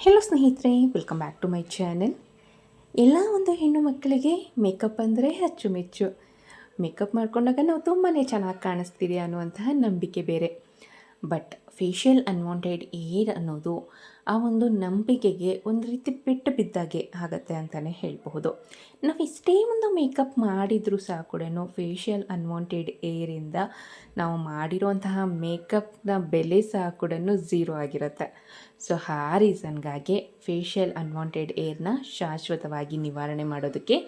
Hello ಸ್ನೇಹಿತರೆ, welcome back to my channel. ಎಲ್ಲ ಒಂದು ಹೆಣ್ಣು ಮಕ್ಕಳಿಗೆ ಮೇಕಪ್ ಅಂದರೆ ಅಚ್ಚುಮೆಚ್ಚು. ಮೇಕಪ್ ಮಾಡಿಕೊಂಡಾಗ ನಾವು ತುಂಬಾ ಚೆನ್ನಾಗಿ ಕಾಣಿಸ್ತೀವಿ ಅನ್ನುವಂತಹ ನಂಬಿಕೆ ಬೇರೆ. ಬಟ್ ಫೇಶಿಯಲ್ ಅನ್ವಾಂಟೆಡ್ ಏರ್ ಅನ್ನೋದು ಆ ಒಂದು ನಂಬಿಕೆಗೆ ಒಂದು ರೀತಿ ಪೆಟ್ಟು ಬಿದ್ದಾಗೆ ಆಗುತ್ತೆ ಅಂತಲೇ ಹೇಳಬಹುದು. ನಾವು ಎಷ್ಟೇ ಒಂದು ಮೇಕಪ್ ಮಾಡಿದರೂ ಸಹ ಕೂಡ ಫೇಶಿಯಲ್ ಅನ್ವಾಂಟೆಡ್ ಏರಿಂದ ನಾವು ಮಾಡಿರುವಂತಹ ಮೇಕಪ್ನ ಬೆಲೆ ಸಹ ಕೂಡ ಝೀರೋ ಆಗಿರುತ್ತೆ. ಸೊ ಆ ರೀಸನ್ಗಾಗಿ ಫೇಶಿಯಲ್ ಅನ್ವಾಂಟೆಡ್ ಏರ್ನ ಶಾಶ್ವತವಾಗಿ ನಿವಾರಣೆ ಮಾಡೋದಕ್ಕೆ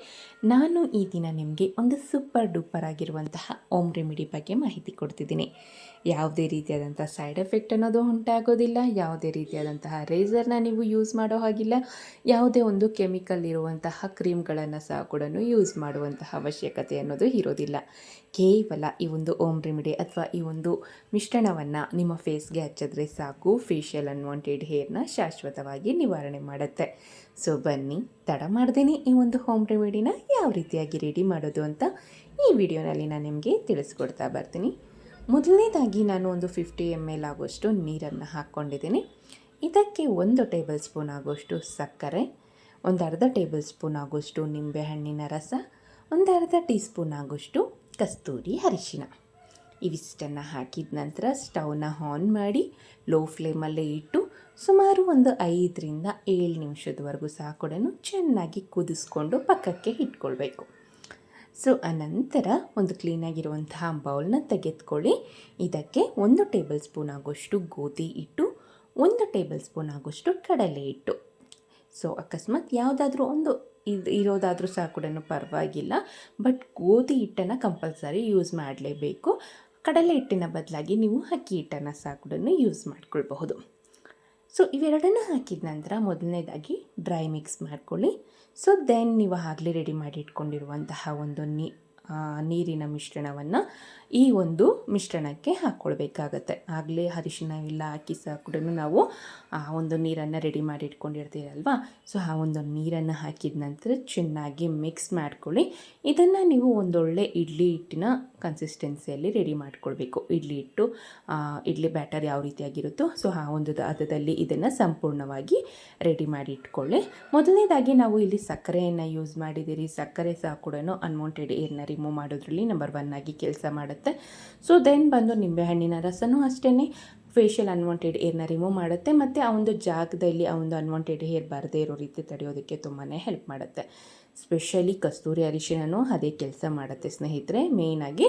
ನಾನು ಈ ದಿನ ನಿಮಗೆ ಒಂದು ಸೂಪರ್ ಡೂಪರ್ ಆಗಿರುವಂತಹ ಓಮ್ ರೆಮಿಡಿ ಬಗ್ಗೆ ಮಾಹಿತಿ ಕೊಡ್ತಿದ್ದೀನಿ. ಯಾವುದೇ ರೀತಿಯಾದಂಥ ಸೈಡ್ ಎಫೆಕ್ಟ್ ಅನ್ನೋದು ಉಂಟಾಗೋದಿಲ್ಲ, ಯಾವುದೇ ರೀತಿಯಾದಂತಹ ರೇಸರ್ನ ನೀವು ಯೂಸ್ ಮಾಡೋ ಹಾಗಿಲ್ಲ, ಯಾವುದೇ ಒಂದು ಕೆಮಿಕಲ್ ಇರುವಂತಹ ಕ್ರೀಮ್ಗಳನ್ನು ಸಹ ಕೂಡ ಯೂಸ್ ಮಾಡುವಂತಹ ಅವಶ್ಯಕತೆ ಅನ್ನೋದು ಇರೋದಿಲ್ಲ. ಕೇವಲ ಈ ಒಂದು ಓಮ್ ರೆಮಿಡಿ ಅಥವಾ ಈ ಒಂದು ಮಿಶ್ರಣವನ್ನು ನಿಮ್ಮ ಫೇಸ್ಗೆ ಹಚ್ಚಿದ್ರೆ ಸಾಕು, ಫೇಶಿಯಲ್ ಅನ್ವಾಂಟೆಡ್ ಹೇರ್ನ ಶಾಶ್ವತವಾಗಿ ನಿವಾರಣೆ ಮಾಡುತ್ತೆ. ಸೊ ಬನ್ನಿ, ತಡ ಮಾಡ್ದೇನೆ ಈ ಒಂದು ಹೋಮ್ ರೆಮಿಡಿನ ಯಾವ ರೀತಿಯಾಗಿ ರೆಡಿ ಮಾಡೋದು ಅಂತ ಈ ವಿಡಿಯೋನಲ್ಲಿ ನಾನು ನಿಮಗೆ ತಿಳಿಸ್ಕೊಡ್ತಾ ಬರ್ತೀನಿ. ಮೊದಲನೇದಾಗಿ ನಾನು ಒಂದು 50 ml ಆಗುವಷ್ಟು ನೀರನ್ನು ಹಾಕ್ಕೊಂಡಿದ್ದೀನಿ. ಇದಕ್ಕೆ 1 ಟೇಬಲ್ ಸ್ಪೂನ್ ಆಗುವಷ್ಟು ಸಕ್ಕರೆ, ಒಂದು ಅರ್ಧ ಟೇಬಲ್ ಸ್ಪೂನ್ ಆಗುವಷ್ಟು ನಿಂಬೆಹಣ್ಣಿನ ರಸ, ಒಂದು ಅರ್ಧ ಟೀ ಸ್ಪೂನ್ ಆಗುವಷ್ಟು ಕಸ್ತೂರಿ ಅರಿಶಿನ. ಇವಿಷ್ಟನ್ನು ಹಾಕಿದ ನಂತರ ಸ್ಟವ್ನ ಆನ್ ಮಾಡಿ ಲೋ ಫ್ಲೇಮಲ್ಲೇ ಇಟ್ಟು ಸುಮಾರು ಒಂದು 5-7 ನಿಮಿಷದವರೆಗೂ ಸಹ ಕೂಡ ಚೆನ್ನಾಗಿ ಕುದಿಸ್ಕೊಂಡು ಪಕ್ಕಕ್ಕೆ ಇಟ್ಕೊಳ್ಬೇಕು. ಸೊ ಅನಂತರ ಒಂದು ಕ್ಲೀನಾಗಿರುವಂತಹ ಬೌಲ್ನ ತೆಗೆದುಕೊಳ್ಳಿ. ಇದಕ್ಕೆ 1 ಟೇಬಲ್ ಸ್ಪೂನ್ ಆಗುವಷ್ಟು ಗೋಧಿ ಹಿಟ್ಟು, 1 ಟೇಬಲ್ ಸ್ಪೂನ್ ಆಗುವಷ್ಟು ಕಡಲೆ ಹಿಟ್ಟು. ಸೊ ಅಕಸ್ಮಾತ್ ಯಾವುದಾದ್ರೂ ಒಂದು ಇರೋದಾದರೂ ಸಹ ಕೂಡ ಪರವಾಗಿಲ್ಲ, ಬಟ್ ಗೋಧಿ ಹಿಟ್ಟನ್ನು ಕಂಪಲ್ಸರಿ ಯೂಸ್ ಮಾಡಲೇಬೇಕು. ಕಡಲೆ ಹಿಟ್ಟಿನ ಬದಲಾಗಿ ನೀವು ಅಕ್ಕಿ ಹಿಟ್ಟನ್ನು ಸಹ ಕೂಡ ಯೂಸ್ ಮಾಡ್ಕೊಳ್ಬಹುದು. ಸೊ ಇವೆರಡನ್ನು ಹಾಕಿದ ನಂತರ ಮೊದಲನೇದಾಗಿ ಡ್ರೈ ಮಿಕ್ಸ್ ಮಾಡ್ಕೊಳ್ಳಿ. ಸೊ ದೆನ್ ನೀವು ಆಗಲೇ ರೆಡಿ ಮಾಡಿ ಇಟ್ಕೊಂಡಿರುವಂತಹ ಒಂದು ನೀರಿನ ಮಿಶ್ರಣವನ್ನು ಈ ಒಂದು ಮಿಶ್ರಣಕ್ಕೆ ಹಾಕ್ಕೊಳ್ಬೇಕಾಗತ್ತೆ. ಆಗಲೇ ಅರಿಶಿನ ಎಲ್ಲ ಹಾಕಿ ಸಹ ಕೂಡ ನಾವು ಆ ಒಂದು ನೀರನ್ನು ರೆಡಿ ಮಾಡಿ ಇಟ್ಕೊಂಡಿರ್ತೀರಲ್ವ. ಸೊ ಆ ಒಂದು ನೀರನ್ನು ಹಾಕಿದ ನಂತರ ಚೆನ್ನಾಗಿ ಮಿಕ್ಸ್ ಮಾಡ್ಕೊಳ್ಳಿ. ಇದನ್ನು ನೀವು ಒಂದೊಳ್ಳೆ ಇಡ್ಲಿ ಹಿಟ್ಟಿನ ಕನ್ಸಿಸ್ಟೆನ್ಸಿಯಲ್ಲಿ ರೆಡಿ ಮಾಡ್ಕೊಳ್ಬೇಕು. ಇಡ್ಲಿ ಬ್ಯಾಟರ್ ಯಾವ ರೀತಿಯಾಗಿರುತ್ತೋ ಸೊ ಆ ಒಂದು ಹದದಲ್ಲಿ ಇದನ್ನು ಸಂಪೂರ್ಣವಾಗಿ ರೆಡಿ ಮಾಡಿ ಇಟ್ಕೊಳ್ಳಿ. ಮೊದಲನೇದಾಗಿ ನಾವು ಇಲ್ಲಿ ಸಕ್ಕರೆಯನ್ನು ಯೂಸ್ ಮಾಡಿದ್ದೀರಿ. ಸಕ್ಕರೆ ಸಹ ಕೂಡ ಅನ್ವಾಂಟೆಡ್ ಏರ್ನ ರಿಮೂವ್ ಮಾಡೋದ್ರಲ್ಲಿ ನಂಬರ್ 1 ಆಗಿ ಕೆಲಸ ಮಾಡುತ್ತೆ. ಸೊ ದೆನ್ ಬಂದು ನಿಂಬೆಹಣ್ಣಿನ ರಸನೂ ಅಷ್ಟೇ ಫೇಶಿಯಲ್ ಅನ್ವಾಂಟೆಡ್ ಏರ್ನ ರಿಮೂವ್ ಮಾಡುತ್ತೆ ಮತ್ತು ಆ ಒಂದು ಜಾಗದಲ್ಲಿ ಆ ಒಂದು ಅನ್ವಾಂಟೆಡ್ ಹೇರ್ ಬರದೇ ಇರೋ ರೀತಿ ತಡೆಯೋದಕ್ಕೆ ತುಂಬಾ ಹೆಲ್ಪ್ ಮಾಡುತ್ತೆ. ಸ್ಪೆಷಲಿ ಕಸ್ತೂರಿ ಅರಿಶಿನೂ ಅದೇ ಕೆಲಸ ಮಾಡುತ್ತೆ ಸ್ನೇಹಿತರೆ. ಮೇಯ್ನಾಗಿ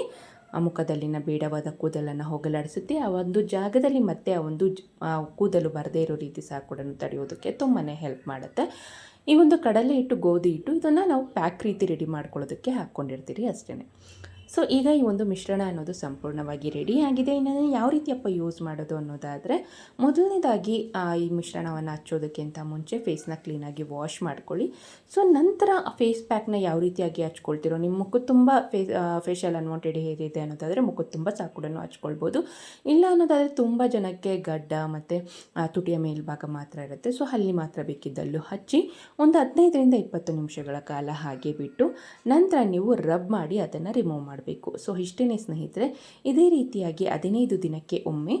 ಮುಖದಲ್ಲಿನ ಬೇಡವಾದ ಕೂದಲನ್ನು ಹೋಗಲಾಡಿಸುತ್ತೆ. ಆ ಒಂದು ಜಾಗದಲ್ಲಿ ಮತ್ತೆ ಆ ಒಂದು ಕೂದಲು ಬರದೇ ಇರೋ ರೀತಿ ಸಹ ಕೂಡ ತಡೆಯೋದಕ್ಕೆ ತುಂಬಾ ಹೆಲ್ಪ್ ಮಾಡುತ್ತೆ. ಈ ಒಂದು ಕಡಲೆ ಹಿಟ್ಟು, ಗೋಧಿ ಹಿಟ್ಟು ಇದನ್ನು ನಾವು ಪ್ಯಾಕ್ ರೀತಿ ರೆಡಿ ಮಾಡ್ಕೊಳ್ಳೋದಕ್ಕೆ ಹಾಕ್ಕೊಂಡಿರ್ತೀರಿ ಅಷ್ಟೇ. ಸೊ ಈಗ ಈ ಒಂದು ಮಿಶ್ರಣ ಅನ್ನೋದು ಸಂಪೂರ್ಣವಾಗಿ ರೆಡಿ ಆಗಿದೆ. ಇನ್ನು ಯಾವ ರೀತಿಯಪ್ಪ ಯೂಸ್ ಮಾಡೋದು ಅನ್ನೋದಾದರೆ, ಮೊದಲನೇದಾಗಿ ಈ ಮಿಶ್ರಣವನ್ನು ಹಚ್ಚೋದಕ್ಕಿಂತ ಮುಂಚೆ ಫೇಸ್ನ ಕ್ಲೀನಾಗಿ ವಾಶ್ ಮಾಡ್ಕೊಳ್ಳಿ. ಸೊ ನಂತರ ಫೇಸ್ ಪ್ಯಾಕ್ನ ಯಾವ ರೀತಿಯಾಗಿ ಹಚ್ಕೊಳ್ತಿರೋ, ನಿಮ್ಮ ಮುಖ ತುಂಬ ಫೇಶಿಯಲ್ ಅನ್ವಾಂಟೆಡ್ ಹೇರ್ ಇದೆ ಅನ್ನೋದಾದರೆ ಮುಖದ ತುಂಬ ಸಹ ಕೂಡ ಹಚ್ಕೊಳ್ಬೋದು. ಇಲ್ಲ ಅನ್ನೋದಾದರೆ ತುಂಬ ಜನಕ್ಕೆ ಗಡ್ಡ ಮತ್ತು ತುಟಿಯ ಮೇಲ್ಭಾಗ ಮಾತ್ರ ಇರುತ್ತೆ. ಸೊ ಅಲ್ಲಿ ಮಾತ್ರ ಬೇಕಿದ್ದಲ್ಲೂ ಹಚ್ಚಿ ಒಂದು 15-20 ನಿಮಿಷಗಳ ಕಾಲ ಹಾಗೆ ಬಿಟ್ಟು ನಂತರ ನೀವು ರಬ್ ಮಾಡಿ ಅದನ್ನು ರಿಮೂವ್ ಮಾಡಬೇಕು. ಸೊ ಇಷ್ಟೇ ಸ್ನೇಹಿತರೆ. ಇದೇ ರೀತಿಯಾಗಿ 15 ದಿನಕ್ಕೆ ಒಮ್ಮೆ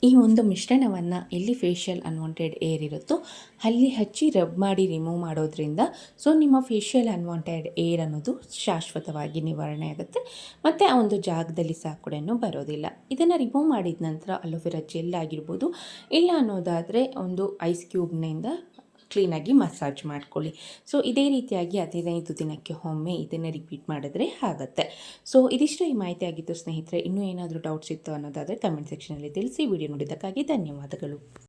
ಈ ಒಂದು ಮಿಶ್ರಣವನ್ನು ಎಲ್ಲಿ ಫೇಶಿಯಲ್ ಅನ್ವಾಂಟೆಡ್ ಏರ್ ಇರುತ್ತೋ ಅಲ್ಲಿ ಹಚ್ಚಿ ರಬ್ ಮಾಡಿ ರಿಮೂವ್ ಮಾಡೋದ್ರಿಂದ ಸೊ ನಿಮ್ಮ ಫೇಶಿಯಲ್ ಅನ್ವಾಂಟೆಡ್ ಏರ್ ಅನ್ನೋದು ಶಾಶ್ವತವಾಗಿ ನಿವಾರಣೆ ಆಗುತ್ತೆ ಮತ್ತು ಆ ಒಂದು ಜಾಗದಲ್ಲಿ ಸಹ ಕೂಡ ಬರೋದಿಲ್ಲ. ಇದನ್ನು ರಿಮೂವ್ ಮಾಡಿದ ನಂತರ ಅಲೋವೆರಾ ಜೆಲ್ ಆಗಿರ್ಬೋದು, ಇಲ್ಲ ಅನ್ನೋದಾದರೆ ಒಂದು ಐಸ್ ಕ್ಯೂಬ್ನಿಂದ ಕ್ಲೀನಾಗಿ ಮಸಾಜ್ ಮಾಡ್ಕೊಳ್ಳಿ. ಸೊ ಇದೇ ರೀತಿಯಾಗಿ 15 ದಿನಕ್ಕೆ ಒಮ್ಮೆ ಇದನ್ನು ರಿಪೀಟ್ ಮಾಡಿದ್ರೆ ಆಗುತ್ತೆ. ಸೊ ಇದಿಷ್ಟು ಈ ಮಾಹಿತಿ ಆಗಿತ್ತು ಸ್ನೇಹಿತರೆ. ಇನ್ನೂ ಏನಾದರೂ ಡೌಟ್ಸ್ ಇತ್ತು ಅನ್ನೋದಾದರೆ ಕಮೆಂಟ್ ಸೆಕ್ಷನಲ್ಲಿ ತಿಳಿಸಿ. ವಿಡಿಯೋ ನೋಡಿದ್ದಕ್ಕಾಗಿ ಧನ್ಯವಾದಗಳು.